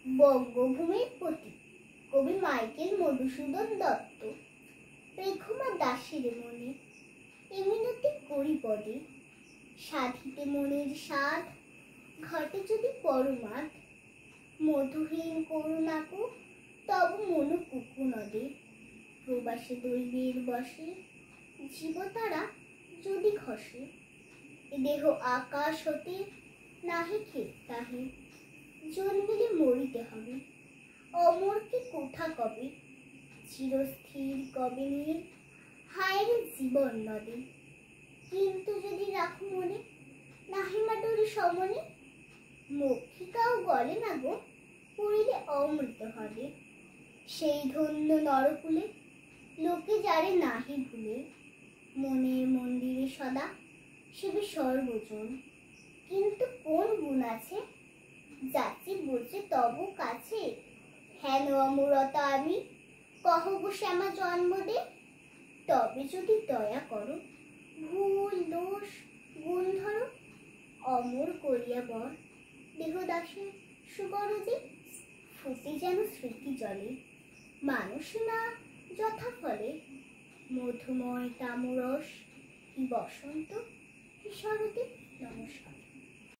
বঙ্গভূমির প্রতি কবি মাইকেল মধুসূদন দত্ত। রেখমা দাসীর মনে এমিনতি করি পদে, সাধিতে মনের সাধ ঘটে যদি পরমাদ। মধুহীন করুণাকু তব মনু কুকু নদে, প্রবাসে দৈবের বসে জীবতারা যদি ঘষে। এ দেহ আকাশ হতে নাহি খেত তাহে, জন্মিলে মরিতে হবে অমরকে কোথা কবে। চিরস্থির কবে নীর হায়রে জীবন নদে, কিন্তু যদি রাখো মনে নাহিমা ডোরি সমনে। মক্ষিকাও গলে না গো পড়িলে অমৃত হবে, সেই ধন্য নরকুলে লোকে যারে নাহি ভুলে। মনের মন্দিরে সদা শিবে সর্বজন, কিন্তু কোন গুণ আছে যাচি বুঝে তব কাছে। হেন অমরতা আমি কহব শ্যামা জন্ম দে, তবে যদি দয়া করো ভুল দোষ গুণ ধরো। অমর করিয়া বর দেহদাসে সুগরজে, ফুটে যেন স্মৃতি জলে মানুষ না যথা ফলে। মধুময় তামরস কি বসন্ত কি শরতে। নমস্কার।